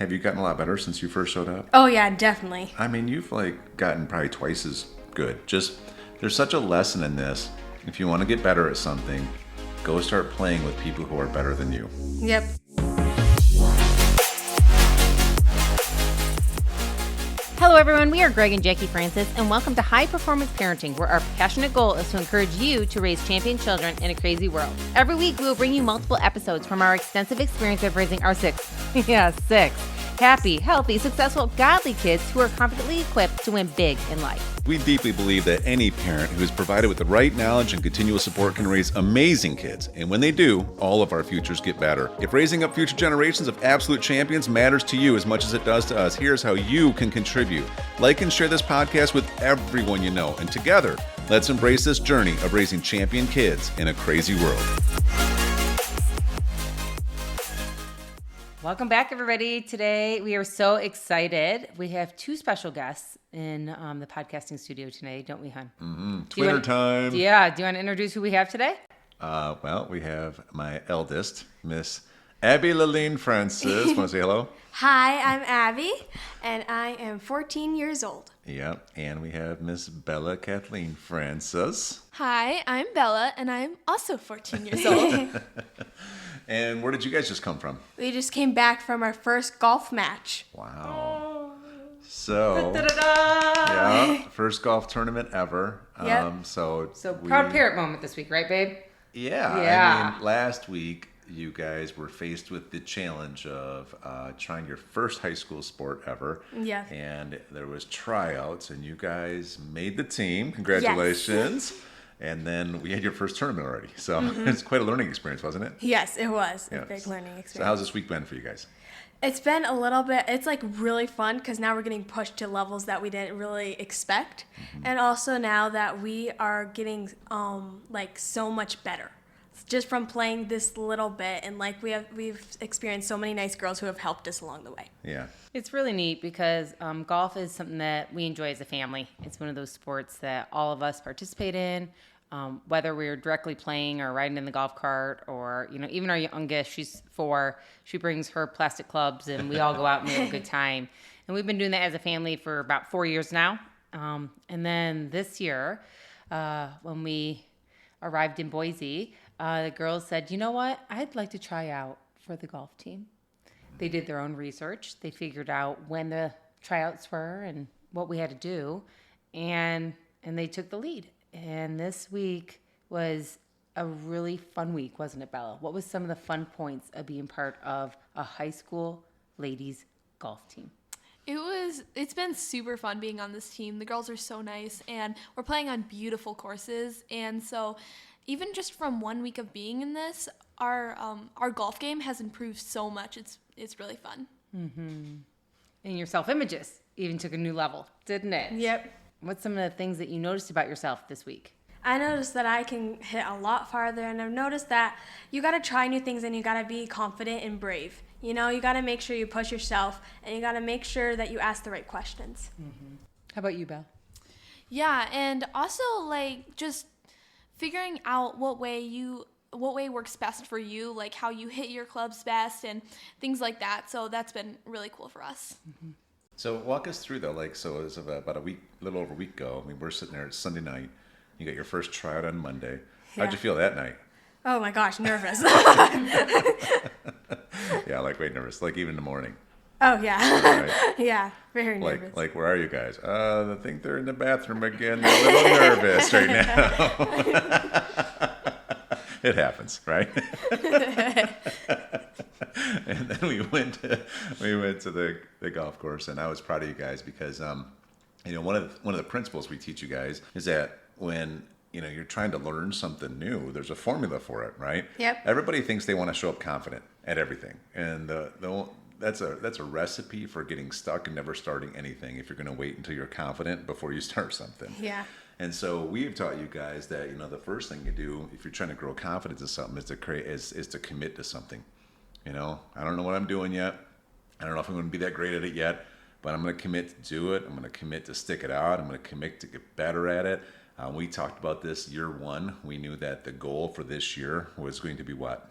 have you gotten a lot better since you first showed up? Oh, yeah, definitely. I mean, you've gotten probably twice as good. Just, there's such a lesson in this. If you want to get better at something, go start playing with people who are better than you. Yep. Hello everyone, we are Greg and Jacquie Francis, and welcome to High Performance Parenting, where our passionate goal is to encourage you to raise champion children in a crazy world. Every week, we will bring you multiple episodes from our extensive experience of raising our six happy, healthy, successful, godly kids who are confidently equipped to win big in life. We deeply believe that any parent who is provided with the right knowledge and continual support can raise amazing kids. And when they do, all of our futures get better. If raising up future generations of absolute champions matters to you as much as it does to us, here's how you can contribute. Like and share this podcast with everyone you know. And together, let's embrace this journey of raising champion kids in a crazy world. Welcome back, everybody. Today, we are so excited. We have two special guests in the podcasting studio today, don't we, hon? Twitter time. Yeah. Do you want to introduce who we have today? Well, we have my eldest, Miss Abbie Francis. Want to say hello? Hi, I'm Abbie, and I am 14 years old. Yep. And we have Miss Bella Francis. Hi, I'm Bella, and I'm also 14 years old. And where did you guys just come from? We just came back from our first golf match. Wow. So, yeah, first golf tournament ever. Yep. So proud parent moment this week, right, babe? Yeah. I mean, last week, you guys were faced with the challenge of trying your first high school sport ever. Yeah. And there was tryouts, and you guys made the team. Congratulations. Yes. And then we had your first tournament already. So it's quite a learning experience, wasn't it? Yes, it was a big learning experience. So how's this week been for you guys? It's been a little bit, it's really fun because now we're getting pushed to levels that we didn't really expect. And also now that we are getting so much better just from playing this little bit, and we've experienced so many nice girls who have helped us along the way. Yeah. It's really neat because golf is something that we enjoy as a family. It's one of those sports that all of us participate in, whether we're directly playing or riding in the golf cart, or even our youngest, she's 4, she brings her plastic clubs and we all go out and we have a good time. And we've been doing that as a family for about 4 years now. And then this year, when we arrived in Boise, the girls said, you know what, I'd like to try out for the golf team. They did their own research. They figured out when the tryouts were and what we had to do, and they took the lead. And this week was a really fun week, wasn't it, Bella? What was some of the fun points of being part of a high school ladies golf team? It's been super fun being on this team. The girls are so nice, and we're playing on beautiful courses. And so even just from 1 week of being in this, our golf game has improved so much. It's really fun. Mm-hmm. And your self-images even took a new level, didn't it? Yep. What's some of the things that you noticed about yourself this week? I noticed that I can hit a lot farther, and I've noticed that you got to try new things and you got to be confident and brave. You got to make sure you push yourself, and you got to make sure that you ask the right questions. Mm-hmm. How about you, Belle? Yeah, and also just figuring out what way works best for you, like how you hit your clubs best and things like that. So that's been really cool for us. Mm-hmm. So walk us through though, so it was about a little over a week ago. I mean, we're sitting there, it's Sunday night. You got your first tryout on Monday. How'd you feel that night? Oh my gosh, nervous. Yeah, way nervous, even in the morning. Oh yeah. Right. Yeah, very nervous. Where are you guys? I think they're in the bathroom again. They're a little nervous right now. It happens, right? And then we went to the golf course, and I was proud of you guys because one of the principles we teach you guys is that when you're trying to learn something new, there's a formula for it, right? Yep. Everybody thinks they want to show up confident at everything, and that's a recipe for getting stuck and never starting anything if you're going to wait until you're confident before you start something. Yeah. And so we've taught you guys that the first thing you do if you're trying to grow confidence in something is to commit to something. I don't know what I'm doing yet. I don't know if I'm going to be that great at it yet, but I'm going to commit to do it. I'm going to commit to stick it out. I'm going to commit to get better at it. We talked about this year 1. We knew that the goal for this year was going to be what?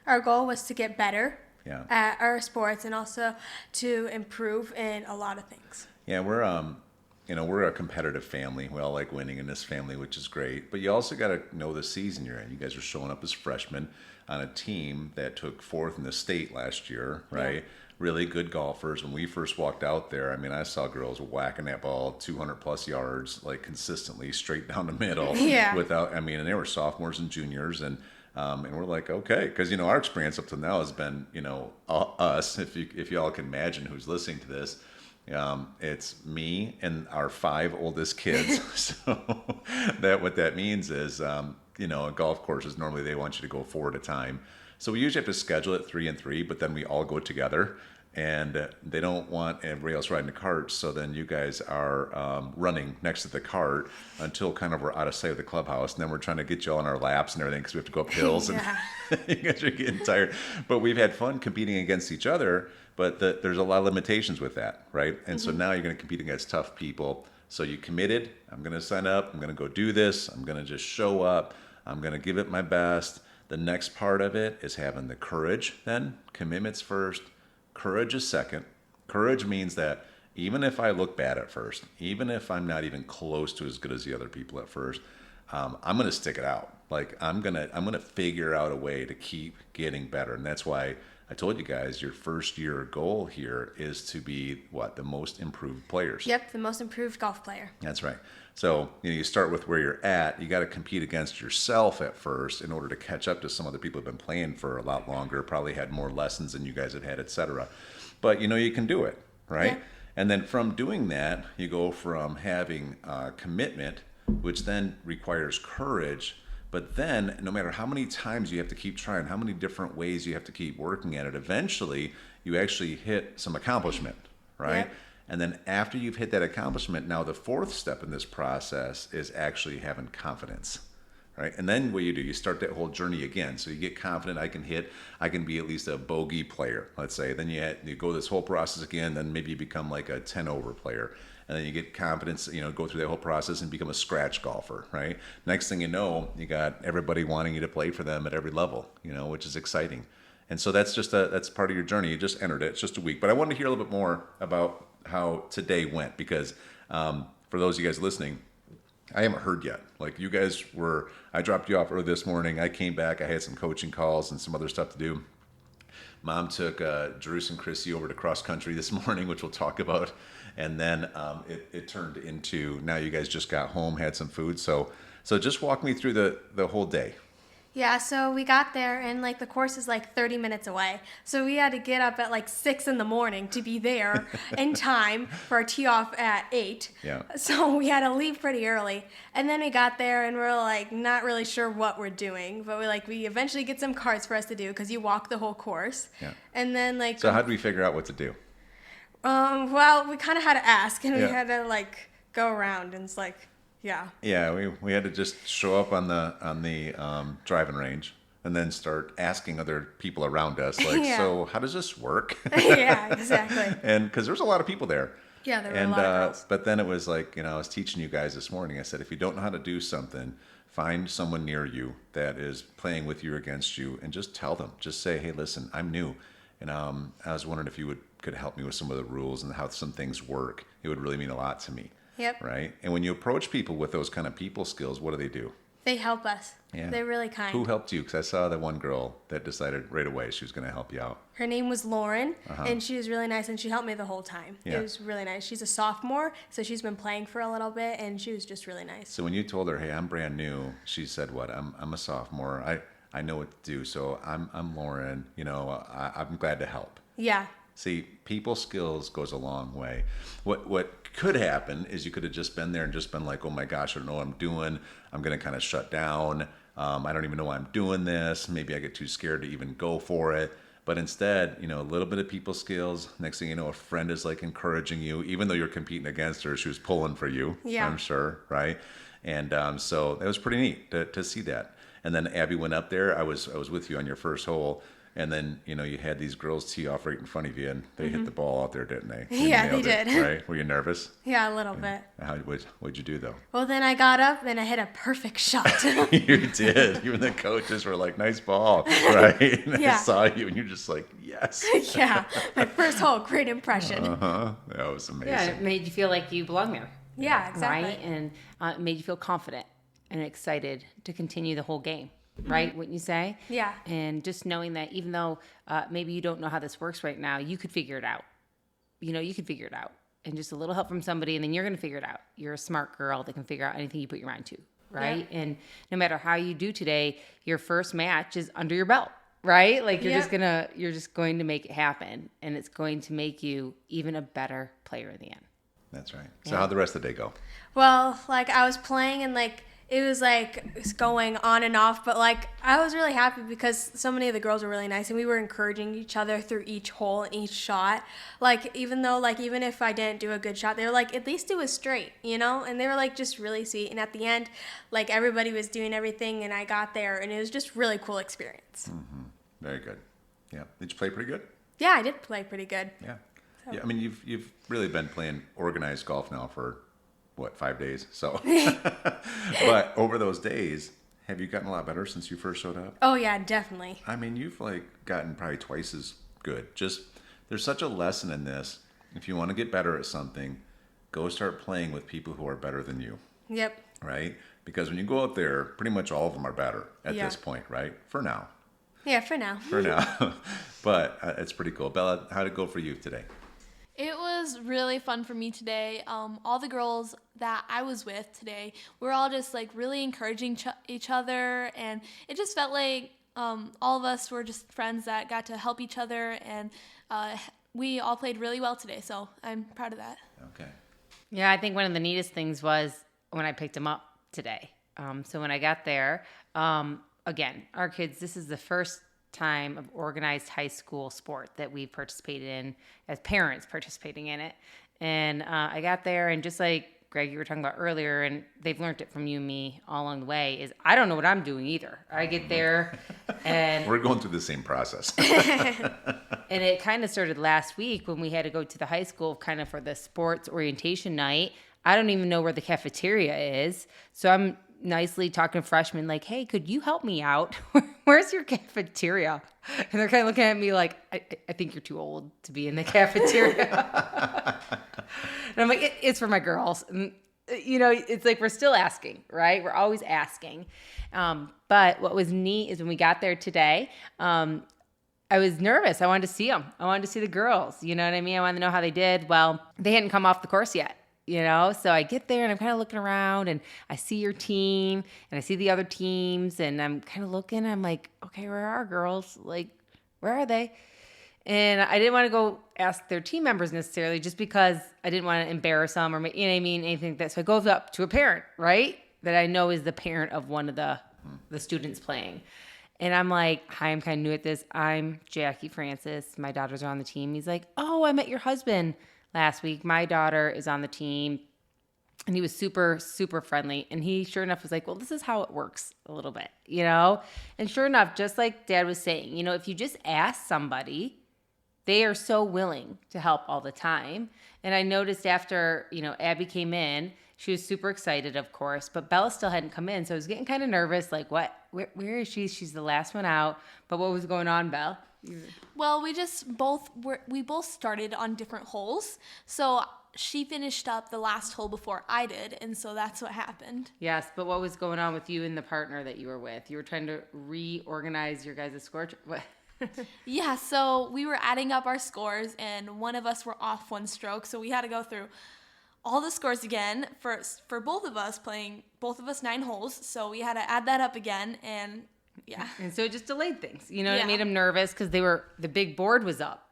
Our goal was to get better at our sports and also to improve in a lot of things. Yeah, we're a competitive family. We all like winning in this family, which is great. But you also got to know the season you're in. You guys are showing up as freshmen on a team that took fourth in the state last year, right? Yeah. Really good golfers. When we first walked out there, I mean, I saw girls whacking that ball 200 plus yards, like consistently straight down the middle. Yeah. And they were sophomores and juniors, and we're like, okay, because our experience up to now has been, us. If y'all can imagine who's listening to this. It's me and our 5 oldest kids. So what that means is, golf courses, normally they want you to go 4 at a time. So we usually have to schedule it 3 and 3, but then we all go together, and they don't want everybody else riding the carts. So then you guys are running next to the cart until kind of we're out of sight of the clubhouse. And then we're trying to get you all on our laps and everything because we have to go up hills. Yeah. And you guys are getting tired. But we've had fun competing against each other. But there's a lot of limitations with that, right? And so now you're going to compete against tough people. So you committed. I'm going to sign up. I'm going to go do this. I'm going to just show up. I'm going to give it my best. The next part of it is having the courage then. Commitment's first. Courage is second. Courage means that even if I look bad at first, even if I'm not even close to as good as the other people at first, I'm going to stick it out. Like I'm going to figure out a way to keep getting better. And that's why I told you guys your first year goal here is to be the most improved players. Yep, the most improved golf player. That's right. So you start with where you're at. You got to compete against yourself at first in order to catch up to some of the people who've been playing for a lot longer, probably had more lessons than you guys have had, etc. But you can do it, right? Yeah. And then from doing that, you go from having commitment, which then requires courage. But then no matter how many times you have to keep trying, how many different ways you have to keep working at it, eventually you actually hit some accomplishment, right? Yep. And then after you've hit that accomplishment, now the 4th step in this process is actually having confidence, right? And then what you start that whole journey again. So you get confident, I can be at least a bogey player, let's say. Then you go this whole process again, then maybe you become like a 10 over player. And then you get confidence, go through that whole process and become a scratch golfer, right? Next thing you know, you got everybody wanting you to play for them at every level, which is exciting. And so that's part of your journey. You just entered it. It's just a week. But I wanted to hear a little bit more about how today went because for those of you guys listening, I haven't heard yet. Like you guys I dropped you off early this morning. I came back. I had some coaching calls and some other stuff to do. Mom took Jerus and Chrissy over to cross country this morning, which we'll talk about. And then it turned into now you guys just got home, had some food. So just walk me through the whole day. Yeah, so we got there and the course is 30 minutes away. So we had to get up at 6 in the morning to be there in time for our tee off at 8. Yeah. So we had to leave pretty early. And then we got there and we're not really sure what we're doing. But we eventually get some carts for us to do because you walk the whole course. Yeah. And then So how did we figure out what to do? Well, we kind of had to ask and we had to go around and it's yeah. Yeah, we had to just show up on the driving range and then start asking other people around us, so how does this work? Yeah, exactly. And because there's a lot of people there. Yeah, there were a lot of girls. But then it was I was teaching you guys this morning. I said, if you don't know how to do something, find someone near you that is playing with you or against you, and just tell them. Just say, hey, listen, I'm new, and I was wondering if you could help me with some of the rules and how some things work. It would really mean a lot to me. Yep. Right? And when you approach people with those kind of people skills, what do? They help us. Yeah. They're really kind. Who helped you? Because I saw that one girl that decided right away she was going to help you out. Her name was Lauren, and she was really nice, and she helped me the whole time. Yeah. It was really nice. She's a sophomore, so she's been playing for a little bit, and she was just really nice. So when you told her, hey, I'm brand new, she said, what? I'm a sophomore. I know what to do, so I'm Lauren. I'm glad to help. Yeah. See, people skills goes a long way. What could happen is you could have just been there and just been like, oh my gosh, I don't know what I'm doing. I'm going to kind of shut down. I don't even know why I'm doing this. Maybe I get too scared to even go for it. But instead, a little bit of people skills. Next thing you know, a friend is encouraging you, even though you're competing against her, she was pulling for you, yeah. I'm sure, right? And so that was pretty neat to see that. And then Abbie went up there. I was with you on your first hole. And then, you had these girls tee off right in front of you, and they hit the ball out there, didn't they? Yeah, they nailed it, did. Right? Were you nervous? Yeah, a little bit. What'd you do, though? Well, then I got up and I hit a perfect shot. You did. Even the coaches were like, nice ball, right? And Yeah. I saw you, and you're just like, yes. Yeah, my first hole, great impression. Uh-huh. That was amazing. Yeah, it made you feel like you belong there. Yeah, exactly. Right? And it made you feel confident and excited to continue the whole game. Right? Wouldn't you say? Yeah. And just knowing that even though maybe you don't know how this works right now, you could figure it out. You could figure it out. And just a little help from somebody, and then you're going to figure it out. You're a smart girl that can figure out anything you put your mind to. Right? Yeah. And no matter how you do today, your first match is under your belt. Right? Like you're just going to make it happen. And it's going to make you even a better player in the end. That's right. So how'd the rest of the day go? Well, I was playing and it was it's going on and off, but I was really happy because so many of the girls were really nice and we were encouraging each other through each hole and each shot. Even if I didn't do a good shot, they were at least do it straight, and they were just really sweet. And at the end, everybody was doing everything and I got there and it was just really cool experience. Mm-hmm. Very good. Yeah. Did you play pretty good? Yeah, I did play pretty good. Yeah. Yeah. I mean, you've really been playing organized golf now for 5 days? So, but over those days, have you gotten a lot better since you first showed up? Oh yeah, definitely. I mean, you've gotten probably twice as good. Just there's such a lesson in this. If you want to get better at something, go start playing with people who are better than you. Yep. Right? Because when you go out there, pretty much all of them are better at this point, right? For now. Yeah, for now. For now. But it's pretty cool. Bella, how'd it go for you today? It was really fun for me today. All the girls that I was with today, we're all just really encouraging each other, and it just felt like all of us were just friends that got to help each other, and we all played really well today, so I'm proud of that. Okay. Yeah, I think one of the neatest things was when I picked them up today. So when I got there, again, our kids, this is the first time of organized high school sport that we participated in as parents participating in it. And I got there, and just like Greg, you were talking about earlier, and they've learned it from you and me all along the way, is I don't know what I'm doing either. I get there and we're going through the same process. And it kind of started last week when we had to go to the high school kind of for the sports orientation night. I don't even know where the cafeteria is. So I'm nicely talking to freshmen hey, could you help me out? Where's your cafeteria? And they're kind of looking at me like, I think you're too old to be in the cafeteria. And I'm like, it's for my girls. And, it's we're still asking, right? We're always asking. But what was neat is when we got there today, I was nervous. I wanted to see them. I wanted to see the girls. You know what I mean? I wanted to know how they did. Well, they hadn't come off the course yet. So I get there and I'm kind of looking around and I see your team and I see the other teams and I'm kind of looking and I'm like, okay, where are our girls? Where are they? And I didn't want to go ask their team members necessarily just because I didn't want to embarrass them or, anything like that. So I go up to a parent, right? That I know is the parent of one of the students playing. And I'm like, hi, I'm kind of new at this. I'm Jacquie Francis. My daughters are on the team. He's like, oh, I met your husband last week. My daughter is on the team. And he was super, super friendly. And he, sure enough, was like, well, this is how it works a little bit, And sure enough, just like Dad was saying, if you just ask somebody, they are so willing to help all the time. And I noticed after, Abbie came in, she was super excited, of course, but Bella still hadn't come in. So I was getting kind of nervous, what? Where is she? She's the last one out. But what was going on, Belle? Well, we both started on different holes. So she finished up the last hole before I did, and so that's what happened. Yes, but what was going on with you and the partner that you were with? You were trying to reorganize your guys' score? What? Yeah, so we were adding up our scores, and one of us were off one stroke, so we had to go through all the scores again for both of us 9 holes, so we had to add that up again, and yeah. And so it just delayed things. It made them nervous because the big board was up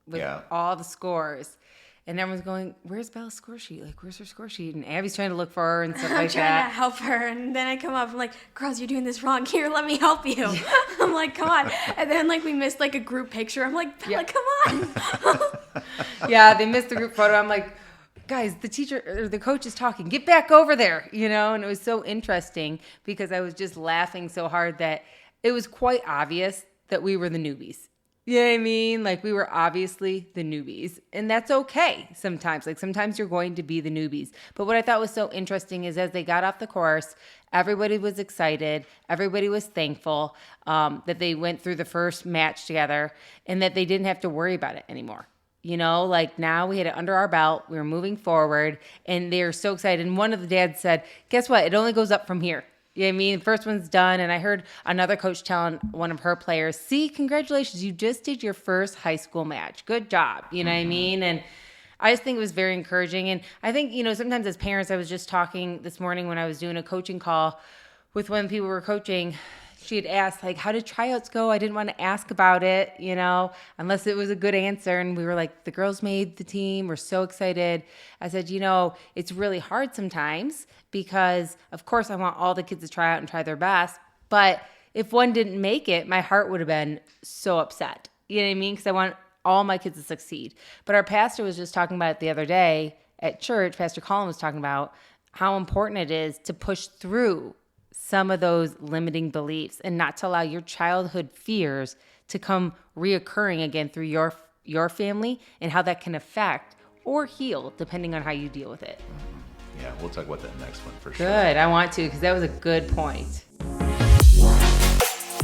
with all the scores. And everyone's going, where's Bella's score sheet? Where's her score sheet? And Abbie's trying to look for her and stuff like that. I'm trying to help her. And then I come up, I'm like, girls, you're doing this wrong. Here, let me help you. I'm like, come on. And then we missed a group picture. I'm like, Bella, come on. Yeah, they missed the group photo. I'm like, guys, the teacher or the coach is talking. Get back over there, And it was so interesting because I was just laughing so hard that it was quite obvious that we were the newbies. You know what I mean? Like, we were obviously the newbies, and that's okay sometimes. Like, sometimes you're going to be the newbies. But what I thought was so interesting is as they got off the course, everybody was excited. Everybody was thankful that they went through the first match together and that they didn't have to worry about it anymore. You know, like now we had it under our belt. We were moving forward, and they were so excited. And one of the dads said, guess what? It only goes up from here. You know what I mean? First one's done. And I heard another coach telling one of her players, see, congratulations, you just did your first high school match. Good job. You know what I mean? And I just think it was very encouraging. And I think, you know, sometimes as parents, I was just talking this morning when I was doing a coaching call with when people were coaching, she had asked, like, how did tryouts go? I didn't want to ask about it, you know, unless it was a good answer. And we were like, the girls made the team. We're so excited. I said, you know, it's really hard sometimes because, of course, I want all the kids to try out and try their best. But if one didn't make it, my heart would have been so upset. You know what I mean? Because I want all my kids to succeed. But our pastor was just talking about it the other day at church. Pastor Colin was talking about how important it is to push through some of those limiting beliefs and not to allow your childhood fears to come reoccurring again through your family, and how that can affect or heal depending on how you deal with it. Yeah, we'll talk about that next one for sure. Good. I want to, because that was a good point.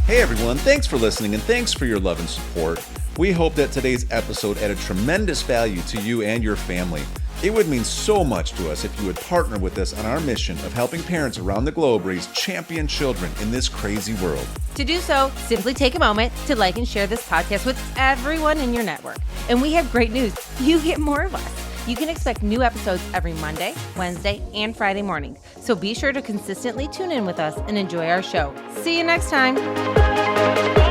Hey everyone, thanks for listening and thanks for your love and support. We hope that today's episode added tremendous value to you and your family. It would mean so much to us if you would partner with us on our mission of helping parents around the globe raise champion children in this crazy world. To do so, simply take a moment to like and share this podcast with everyone in your network. And we have great news. You get more of us. You can expect new episodes every Monday, Wednesday, and Friday morning. So be sure to consistently tune in with us and enjoy our show. See you next time.